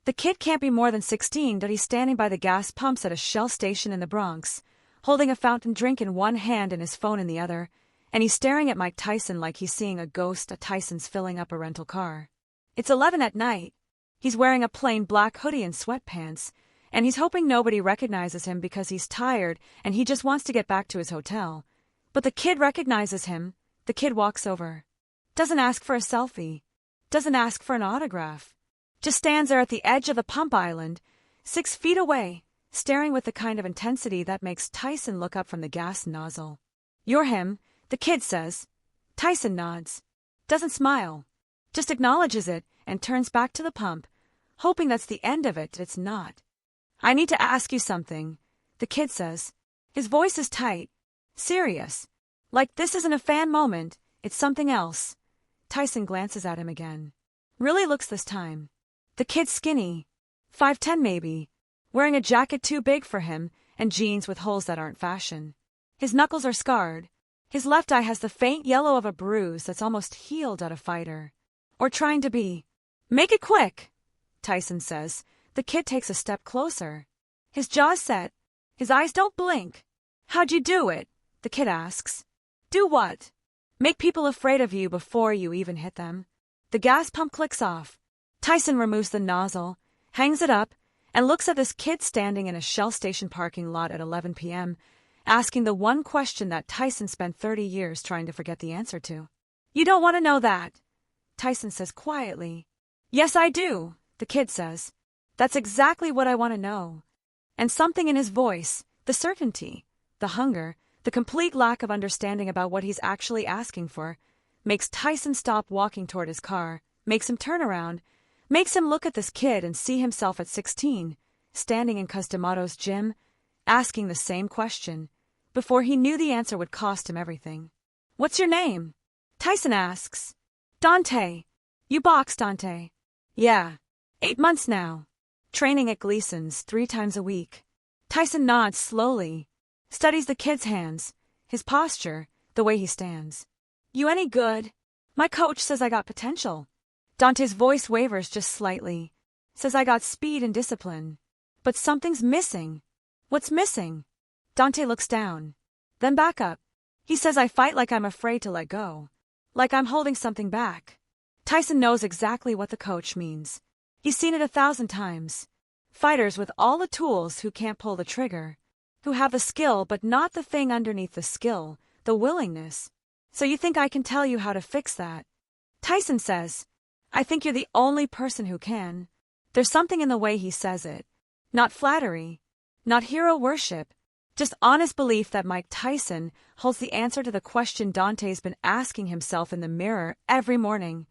The kid can't be more than 16, but he's standing by the gas pumps at a Shell station in the Bronx, holding a fountain drink in one hand and his phone in the other, and he's staring at Mike Tyson like he's seeing a ghost. Tyson's filling up a rental car. It's 11 at night. He's wearing a plain black hoodie and sweatpants, and he's hoping nobody recognizes him because he's tired and he just wants to get back to his hotel. But the kid recognizes him. The kid walks over. Doesn't ask for a selfie. Doesn't ask for an autograph. Just stands there at the edge of the pump island, 6 feet away, staring with the kind of intensity that makes Tyson look up from the gas nozzle. "You're him," the kid says. Tyson nods. Doesn't smile. Just acknowledges it and turns back to the pump, hoping that's the end of it. It's not. "I need to ask you something," the kid says. His voice is tight. Serious. Like this isn't a fan moment, it's something else. Tyson glances at him again. Really looks this time. The kid's skinny. 5'10" maybe. Wearing a jacket too big for him and jeans with holes that aren't fashion. His knuckles are scarred. His left eye has the faint yellow of a bruise that's almost healed at a fighter. Or trying to be. "Make it quick," Tyson says. The kid takes a step closer. His jaw's set. His eyes don't blink. "How'd you do it?" the kid asks. "Do what?" "Make people afraid of you before you even hit them." The gas pump clicks off. Tyson removes the nozzle, hangs it up, and looks at this kid standing in a Shell station parking lot at 11 p.m., asking the one question that Tyson spent 30 years trying to forget the answer to. "You don't want to know that," Tyson says quietly. "Yes, I do," the kid says. "That's exactly what I want to know." And something in his voice, the certainty, the hunger, the complete lack of understanding about what he's actually asking for, makes Tyson stop walking toward his car, makes him turn around, makes him look at this kid and see himself at 16, standing in Customato's gym, asking the same question, before he knew the answer would cost him everything. "What's your name?" Tyson asks. "Dante." "You box, Dante?" "Yeah. 8 months now. Training at Gleason's 3 times a week." Tyson nods slowly, studies the kid's hands, his posture, the way he stands. "You any good?" "My coach says I got potential." Dante's voice wavers just slightly. Says I got speed and discipline. But something's missing. "What's missing?" Dante looks down. Then back up. He says I fight like I'm afraid to let go. Like I'm holding something back. Tyson knows exactly what the coach means. He's seen it 1,000 times. Fighters with all the tools who can't pull the trigger. Who have the skill but not the thing underneath the skill, the willingness. "So you think I can tell you how to fix that?" Tyson says. "I think you're the only person who can." There's something in the way he says it. Not flattery. Not hero worship. Just honest belief that Mike Tyson holds the answer to the question Dante's been asking himself in the mirror every morning.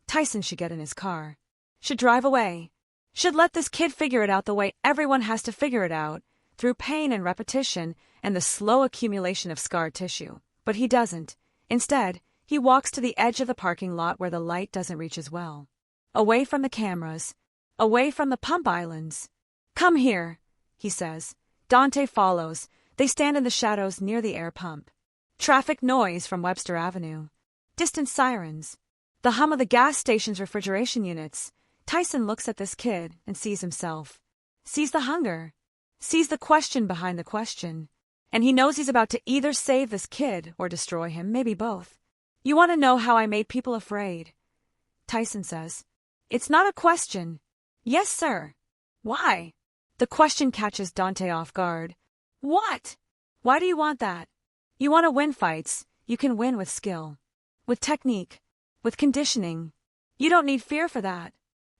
Tyson should get in his car. Should drive away. Should let this kid figure it out the way everyone has to figure it out, through pain and repetition and the slow accumulation of scar tissue. But he doesn't. Instead, he walks to the edge of the parking lot where the light doesn't reach as well. Away from the cameras. Away from the pump islands. "Come here," he says. Dante follows. They stand in the shadows near the air pump. Traffic noise from Webster Avenue. Distant sirens. The hum of the gas station's refrigeration units. Tyson looks at this kid and sees himself. Sees the hunger. Sees the question behind the question. And he knows he's about to either save this kid or destroy him, maybe both. "You want to know how I made people afraid?" Tyson says. "It's not a question." "Yes, sir." "Why?" The question catches Dante off guard. "What?" "Why do you want that?" "You want to win fights. You can win with skill. With technique. With conditioning. You don't need fear for that."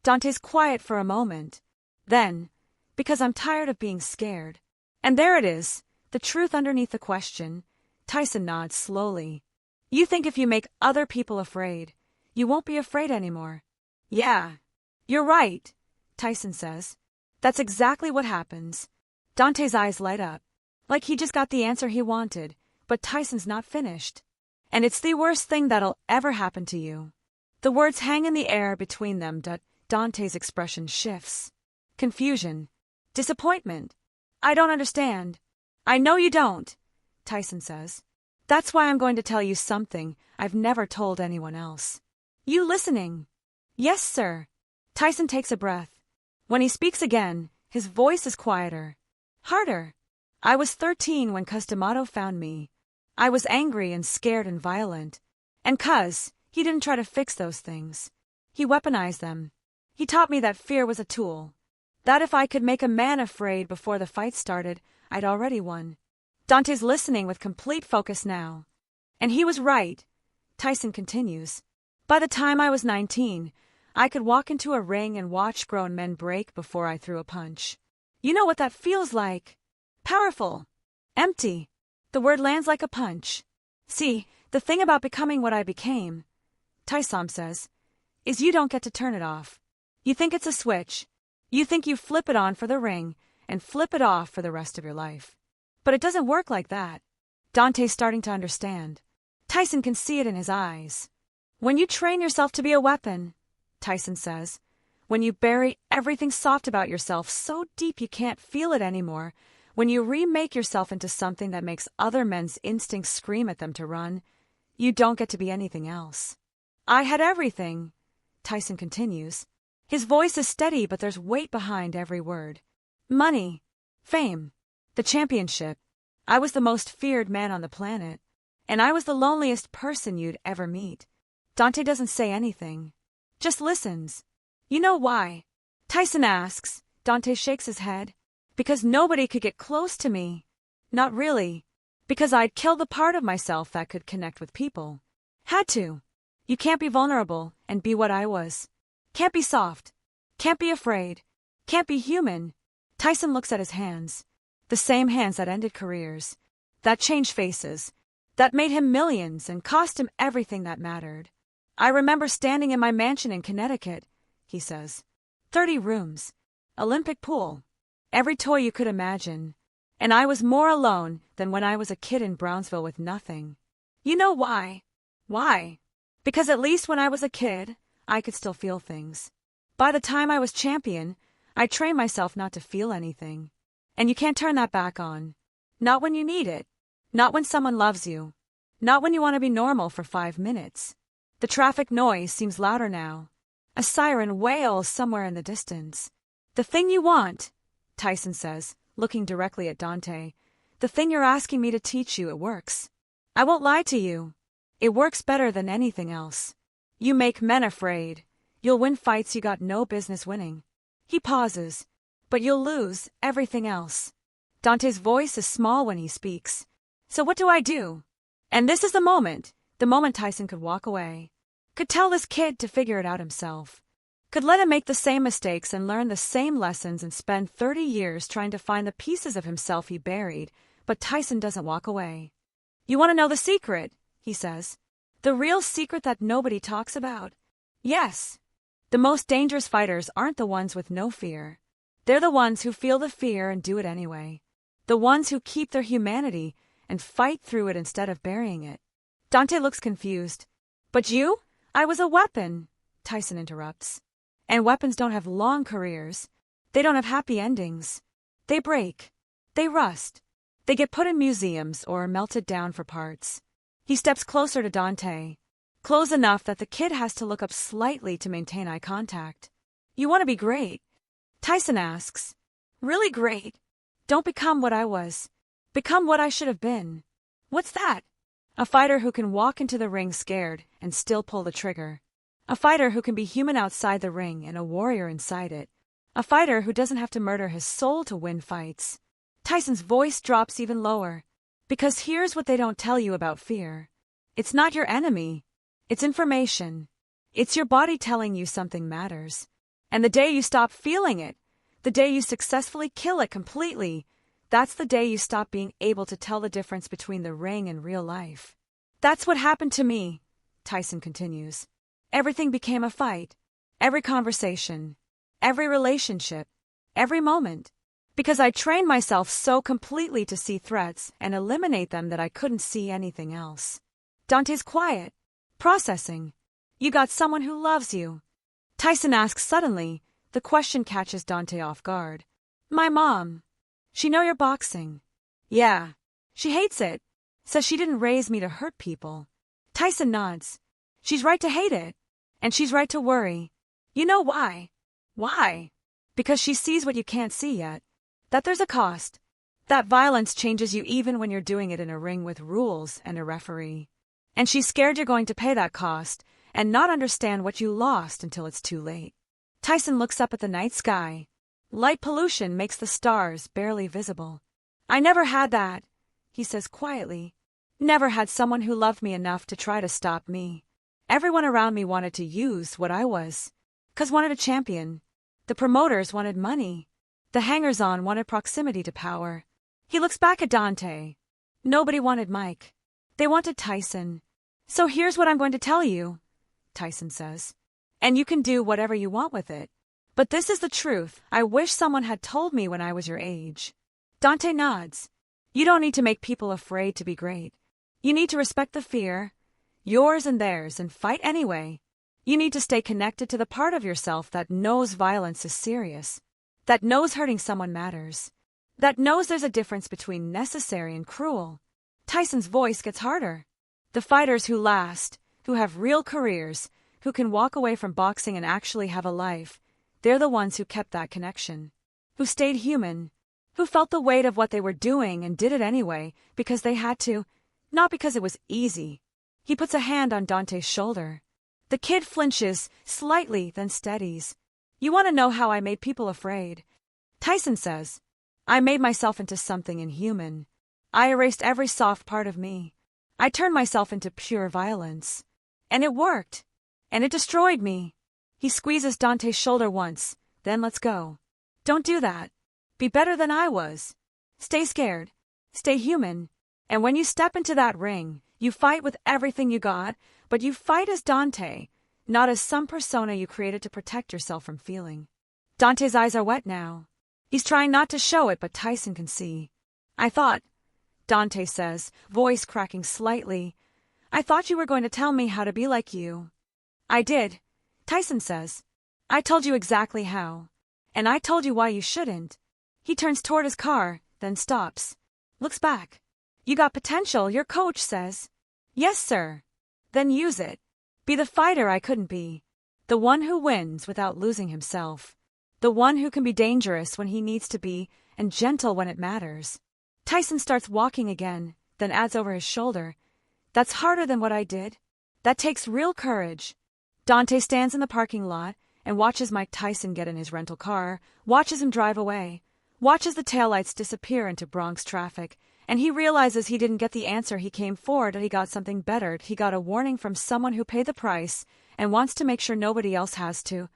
Dante's quiet for a moment. Then, "Because I'm tired of being scared." And there it is, the truth underneath the question. Tyson nods slowly. "You think if you make other people afraid, you won't be afraid anymore." "Yeah. You're right," Tyson says. "That's exactly what happens." Dante's eyes light up. Like he just got the answer he wanted, but Tyson's not finished. "And it's the worst thing that'll ever happen to you." The words hang in the air between them. Dante's expression shifts. Confusion. Disappointment. "I don't understand." "I know you don't," Tyson says. "That's why I'm going to tell you something I've never told anyone else." "You listening?" "Yes, sir." Tyson takes a breath. When he speaks again, his voice is quieter. Harder. I was 13 when Customato found me. I was angry and scared and violent. And he didn't try to fix those things. He weaponized them. He taught me that fear was a tool. That if I could make a man afraid before the fight started, I'd already won. Dante's listening with complete focus now. And he was right. Tyson continues. By the time I was 19, I could walk into a ring and watch grown men break before I threw a punch. You know what that feels like? Powerful. Empty. The word lands like a punch. See, the thing about becoming what I became, Tyson says, is you don't get to turn it off. You think it's a switch. You think you flip it on for the ring and flip it off for the rest of your life. But it doesn't work like that. Dante's starting to understand. Tyson can see it in his eyes. When you train yourself to be a weapon, Tyson says, when you bury everything soft about yourself so deep you can't feel it anymore, when you remake yourself into something that makes other men's instincts scream at them to run, you don't get to be anything else. I had everything, Tyson continues. His voice is steady, but there's weight behind every word. Money, fame, the championship. I was the most feared man on the planet, and I was the loneliest person you'd ever meet. Dante doesn't say anything, just listens. You know why? Tyson asks. Dante shakes his head. Because nobody could get close to me. Not really. Because I'd kill the part of myself that could connect with people. Had to. You can't be vulnerable and be what I was. Can't be soft. Can't be afraid. Can't be human. Tyson looks at his hands. The same hands that ended careers. That changed faces. That made him millions and cost him everything that mattered. I remember standing in my mansion in Connecticut, he says. 30 rooms. Olympic pool. Every toy you could imagine. And I was more alone than when I was a kid in Brownsville with nothing. You know why? Why? Because at least when I was a kid, I could still feel things. By the time I was champion, I trained myself not to feel anything. And you can't turn that back on. Not when you need it. Not when someone loves you. Not when you want to be normal for 5 minutes. The traffic noise seems louder now. A siren wails somewhere in the distance. The thing you want, Tyson says, looking directly at Dante. The thing you're asking me to teach you, it works. I won't lie to you. It works better than anything else. You make men afraid. You'll win fights you got no business winning. He pauses. But you'll lose everything else. Dante's voice is small when he speaks. So what do I do? And this is the moment Tyson could walk away. Could tell this kid to figure it out himself. Could let him make the same mistakes and learn the same lessons and spend 30 years trying to find the pieces of himself he buried, but Tyson doesn't walk away. You want to know the secret, he says. The real secret that nobody talks about? Yes. The most dangerous fighters aren't the ones with no fear. They're the ones who feel the fear and do it anyway. The ones who keep their humanity and fight through it instead of burying it. Dante looks confused. But you? I was a weapon, Tyson interrupts. And weapons don't have long careers. They don't have happy endings. They break. They rust. They get put in museums or melted down for parts. He steps closer to Dante. Close enough that the kid has to look up slightly to maintain eye contact. You want to be great? Tyson asks. Really great. Don't become what I was. Become what I should have been. What's that? A fighter who can walk into the ring scared and still pull the trigger. A fighter who can be human outside the ring and a warrior inside it. A fighter who doesn't have to murder his soul to win fights. Tyson's voice drops even lower. Because here's what they don't tell you about fear. It's not your enemy. It's information. It's your body telling you something matters. And the day you stop feeling it, the day you successfully kill it completely, that's the day you stop being able to tell the difference between the ring and real life. That's what happened to me, Tyson continues. Everything became a fight. Every conversation. Every relationship. Every moment. Because I trained myself so completely to see threats and eliminate them that I couldn't see anything else. Dante's quiet. Processing. You got someone who loves you. Tyson asks suddenly. The question catches Dante off guard. My mom. She know you're boxing. Yeah. She hates it. Says she didn't raise me to hurt people. Tyson nods. She's right to hate it. And she's right to worry. You know why? Why? Because she sees what you can't see yet. That there's a cost. That violence changes you even when you're doing it in a ring with rules and a referee. And she's scared you're going to pay that cost and not understand what you lost until it's too late. Tyson looks up at the night sky. Light pollution makes the stars barely visible. I never had that, he says quietly. Never had someone who loved me enough to try to stop me. Everyone around me wanted to use what I was. 'Cause wanted a champion. The promoters wanted money. The hangers-on wanted proximity to power. He looks back at Dante. Nobody wanted Mike. They wanted Tyson. So here's what I'm going to tell you, Tyson says. And you can do whatever you want with it. But this is the truth. I wish someone had told me when I was your age. Dante nods. You don't need to make people afraid to be great. You need to respect the fear, yours and theirs, and fight anyway. You need to stay connected to the part of yourself that knows violence is serious, that knows hurting someone matters, that knows there's a difference between necessary and cruel. Tyson's voice gets harder. The fighters who last, who have real careers, who can walk away from boxing and actually have a life, they're the ones who kept that connection, who stayed human, who felt the weight of what they were doing and did it anyway because they had to, not because it was easy. He puts a hand on Dante's shoulder. The kid flinches, slightly, then steadies. You want to know how I made people afraid? Tyson says, I made myself into something inhuman. I erased every soft part of me. I turned myself into pure violence. And it worked. And it destroyed me. He squeezes Dante's shoulder once, then lets go. Don't do that. Be better than I was. Stay scared. Stay human. And when you step into that ring, you fight with everything you got, but you fight as Dante, not as some persona you created to protect yourself from feeling. Dante's eyes are wet now. He's trying not to show it, but Tyson can see. I thought, Dante says, voice cracking slightly, I thought you were going to tell me how to be like you. I did, Tyson says. I told you exactly how. And I told you why you shouldn't. He turns toward his car, then stops. Looks back. You got potential, your coach says. Yes, sir. Then use it. Be the fighter I couldn't be. The one who wins without losing himself. The one who can be dangerous when he needs to be and gentle when it matters. Tyson starts walking again, then adds over his shoulder. That's harder than what I did. That takes real courage. Dante stands in the parking lot and watches Mike Tyson get in his rental car, watches him drive away, watches the taillights disappear into Bronx traffic, and he realizes he didn't get the answer he came for, that he got something better. He got a warning from someone who paid the price and wants to make sure nobody else has to.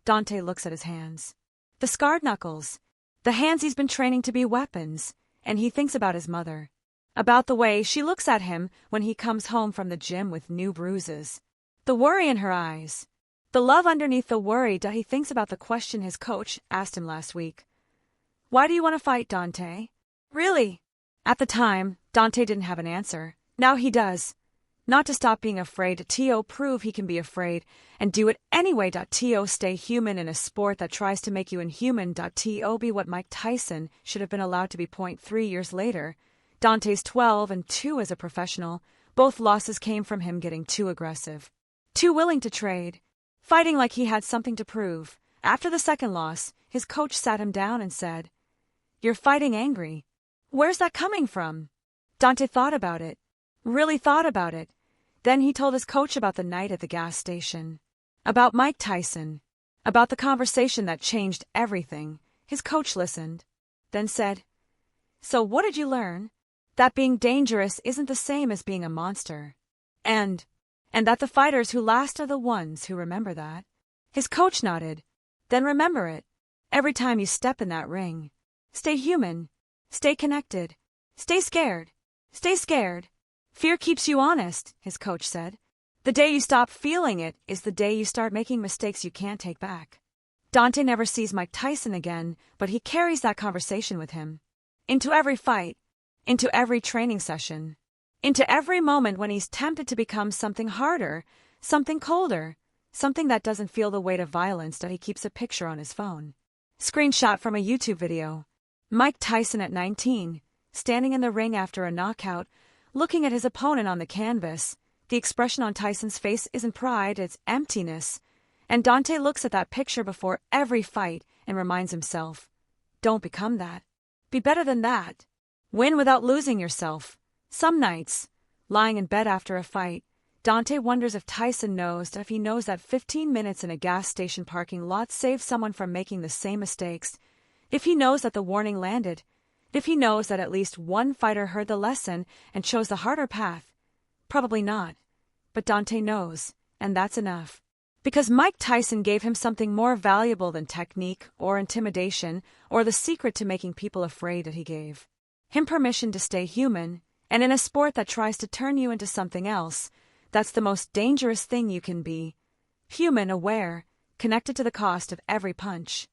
Dante looks at his hands. The scarred knuckles. The hands he's been training to be weapons. And he thinks about his mother. About the way she looks at him when he comes home from the gym with new bruises. The worry in her eyes. The love underneath the worry. He thinks about the question his coach asked him last week. Why do you want to fight, Dante? Really? At the time, Dante didn't have an answer. Now he does. Not to stop being afraid. To prove he can be afraid and do it anyway. To stay human in a sport that tries to make you inhuman. To be what Mike Tyson should have been allowed to be. 3 years later, Dante's 12-2 as a professional. Both losses came from him getting too aggressive. Too willing to trade. Fighting like he had something to prove. After the second loss, his coach sat him down and said, You're fighting angry. Where's that coming from? Dante thought about it. Really thought about it. Then he told his coach about the night at the gas station. About Mike Tyson. About the conversation that changed everything. His coach listened. Then said, So what did you learn? That being dangerous isn't the same as being a monster. And that the fighters who last are the ones who remember that. His coach nodded. Then remember it. Every time you step in that ring. Stay human. Stay connected. Stay scared. Stay scared. Fear keeps you honest, his coach said. The day you stop feeling it is the day you start making mistakes you can't take back. Dante never sees Mike Tyson again, but he carries that conversation with him. Into every fight. Into every training session. Into every moment when he's tempted to become something harder, something colder, something that doesn't feel the weight of violence. He keeps a picture on his phone. Screenshot from a YouTube video. Mike Tyson at 19, standing in the ring after a knockout, looking at his opponent on the canvas. The expression on Tyson's face isn't pride, it's emptiness. And Dante looks at that picture before every fight and reminds himself, don't become that. Be better than that. Win without losing yourself. Some nights, lying in bed after a fight, Dante wonders if Tyson knows that if he knows that 15 minutes in a gas station parking lot saved someone from making the same mistakes, if he knows that the warning landed, if he knows that at least one fighter heard the lesson and chose the harder path. Probably not. But Dante knows, and that's enough. Because Mike Tyson gave him something more valuable than technique or intimidation or the secret to making people afraid that he gave him permission to stay human, and in a sport that tries to turn you into something else, that's the most dangerous thing you can be. Human, aware, connected to the cost of every punch.